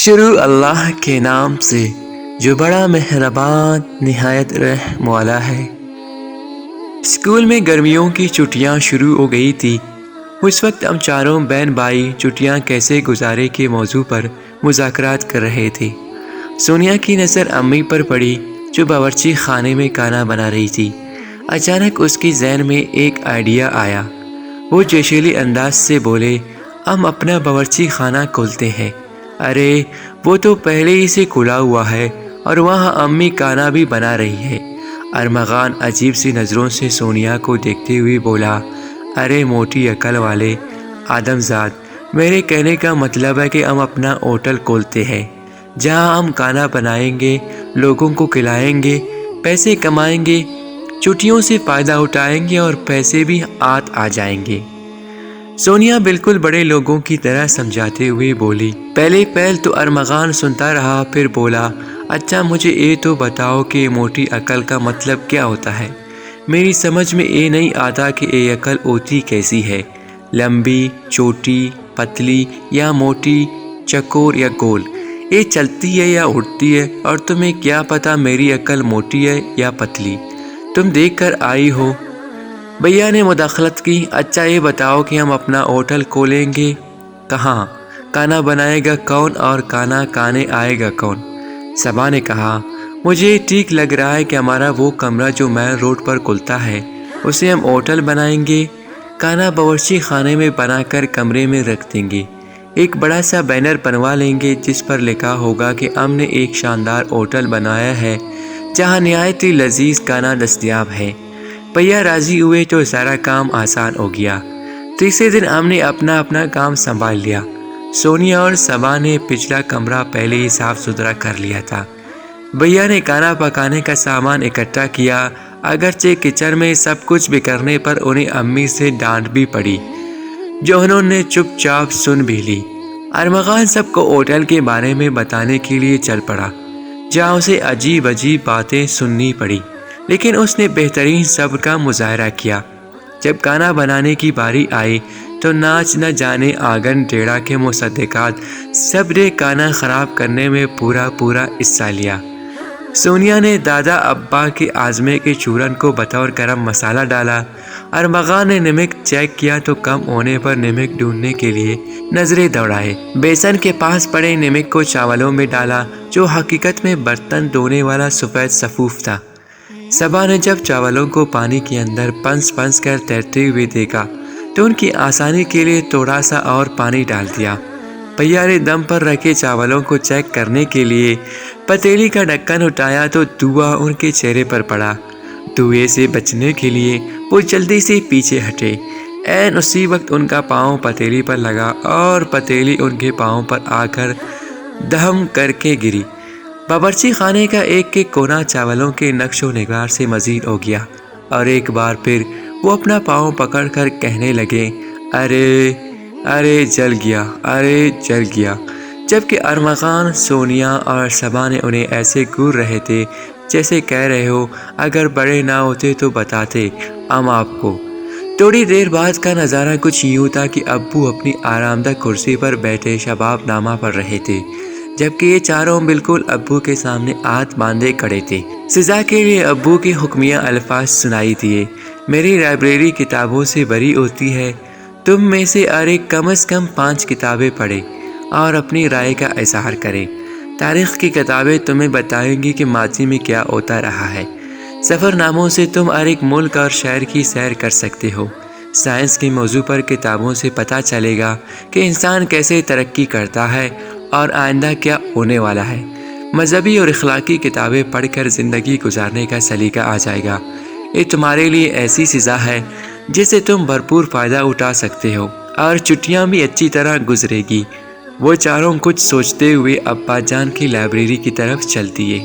شروع اللہ کے نام سے جو بڑا مہربان نہایت رحم والا ہے۔ اسکول میں گرمیوں کی چھٹیاں شروع ہو گئی تھی۔ اس وقت ہم چاروں بہن بھائی چھٹیاں کیسے گزارے کے موضوع پر مذاکرات کر رہے تھے۔ سونیا کی نظر امی پر پڑی جو باورچی خانے میں کھانا بنا رہی تھی۔ اچانک اس کی ذہن میں ایک آئیڈیا آیا۔ وہ جوشیلے انداز سے بولے، ہم اپنا باورچی خانہ کھولتے ہیں۔ ارے وہ تو پہلے ہی سے کھلا ہوا ہے اور وہاں امی کھانا بھی بنا رہی ہے۔ ارمغان عجیب سی نظروں سے سونیا کو دیکھتے ہوئے بولا، ارے موٹی عقل والے آدم زاد، میرے کہنے کا مطلب ہے کہ ہم اپنا ہوٹل کھولتے ہیں جہاں ہم کھانا بنائیں گے، لوگوں کو کھلائیں گے، پیسے کمائیں گے، چھٹیوں سے فائدہ اٹھائیں گے اور پیسے بھی ہاتھ آ جائیں گے۔ سونیا بالکل بڑے لوگوں کی طرح سمجھاتے ہوئے بولی۔ پہل تو ارمغان سنتا رہا، پھر بولا، اچھا مجھے یہ تو بتاؤ کہ موٹی عقل کا مطلب کیا ہوتا ہے؟ میری سمجھ میں یہ نہیں آتا کہ یہ عقل ہوتی کیسی ہے، لمبی، چھوٹی، پتلی یا موٹی، چکور یا گول، یہ چلتی ہے یا اڑتی ہے؟ اور تمہیں کیا پتا میری عقل موٹی ہے یا پتلی؟ تم دیکھ کر آئی ہو۔ بھیا نے مداخلت کی، اچھا یہ بتاؤ کہ ہم اپنا ہوٹل کھولیں گے کہاں؟ کھانا بنائے گا کون اور کھانا کھانے آئے گا کون؟ صبا نے کہا، مجھے ٹھیک لگ رہا ہے کہ ہمارا وہ کمرہ جو مین روڈ پر کھلتا ہے اسے ہم ہوٹل بنائیں گے۔ کھانا باورچی خانے میں بنا کر کمرے میں رکھ دیں گے۔ ایک بڑا سا بینر بنوا لیں گے جس پر لکھا ہوگا کہ ہم نے ایک شاندار ہوٹل بنایا ہے جہاں نہایت ہی لذیذ کھانا دستیاب ہے۔ بھیا راضی ہوئے تو سارا کام آسان ہو گیا۔ تیسرے دن ہم نے اپنا کام سنبھال لیا۔ سونیا اور صبا نے پچھلا کمرہ پہلے ہی صاف ستھرا کر لیا تھا۔ بھیا نے کھانا پکانے کا سامان اکٹھا کیا، اگرچہ کچن میں سب کچھ بکھرنے پر انہیں امی سے ڈانٹ بھی پڑی جو انہوں نے چپ چاپ سن بھی لی۔ ارمغان سب کو ہوٹل کے بارے میں بتانے کے لیے چل پڑا جہاں اسے عجیب باتیں سننی پڑی، لیکن اس نے بہترین صبر کا مظاہرہ کیا۔ جب کھانا بنانے کی باری آئی تو ناچ نہ جانے آنگن ٹیڑھا کے مصدقات سب نے کھانا خراب کرنے میں پورا حصہ لیا۔ سونیا نے دادا ابا کے آزمے کے چورن کو بطور گرم مسالہ ڈالا۔ ارمغان نے نمک چیک کیا تو کم ہونے پر نمک ڈھونڈنے کے لیے نظریں دوڑائے۔ بیسن کے پاس پڑے نمک کو چاولوں میں ڈالا جو حقیقت میں برتن دھونے والا سفید سفوف تھا۔ صبا نے جب چاولوں کو پانی کے اندر پنس کر تیرتے ہوئے دیکھا تو ان کی آسانی کے لیے تھوڑا سا اور پانی ڈال دیا۔ بھیا نے دم پر رکھے چاولوں کو چیک کرنے کے لیے پتیلی کا ڈھکن اٹھایا تو دھواں ان کے چہرے پر پڑا۔ دھوئے سے بچنے کے لیے وہ جلدی سے پیچھے ہٹے۔ عین اسی وقت ان کا پاؤں پتیلی پر لگا اور پتیلی ان کے پاؤں پر آ کر دھم کر کے گری۔ باورچی خانے کا ایک کونا چاولوں کے نقش و نگار سے مزید ہو گیا اور ایک بار پھر وہ اپنا پاؤں پکڑ کر کہنے لگے، ارے جل گیا، جبکہ ارمغان، سونیا اور صبا نے انہیں ایسے گور رہے تھے جیسے کہہ رہے ہو، اگر بڑے نہ ہوتے تو بتاتے ہم آپ کو۔ تھوڑی دیر بعد کا نظارہ کچھ یوں تھا کہ ابو اپنی آرام دہ کرسی پر بیٹھے شباب نامہ پڑھ رہے تھے، جبکہ یہ چاروں بالکل ابو کے سامنے ہاتھ باندھے کھڑے تھے۔ سزا کے لیے ابو کے حکمیہ الفاظ سنائی دیے، میری لائبریری کتابوں سے بھری ہوتی ہے، تم میں سے ہر ایک کم از کم 5 کتابیں پڑھے اور اپنی رائے کا اظہار کرے۔ تاریخ کی کتابیں تمہیں بتائیں گی کہ ماضی میں کیا ہوتا رہا ہے۔ سفر ناموں سے تم ہر ایک ملک اور شہر کی سیر کر سکتے ہو۔ سائنس کے موضوع پر کتابوں سے پتہ چلے گا کہ انسان کیسے ترقی کرتا ہے اور آئندہ کیا ہونے والا ہے۔ مذہبی اور اخلاقی کتابیں پڑھ کر زندگی گزارنے کا سلیقہ آ جائے گا۔ یہ تمہارے لیے ایسی سزا ہے جس سے تم بھرپور فائدہ اٹھا سکتے ہو اور چھٹیاں بھی اچھی طرح گزرے گی۔ وہ چاروں کچھ سوچتے ہوئے ابا جان کی لائبریری کی طرف چل دیے۔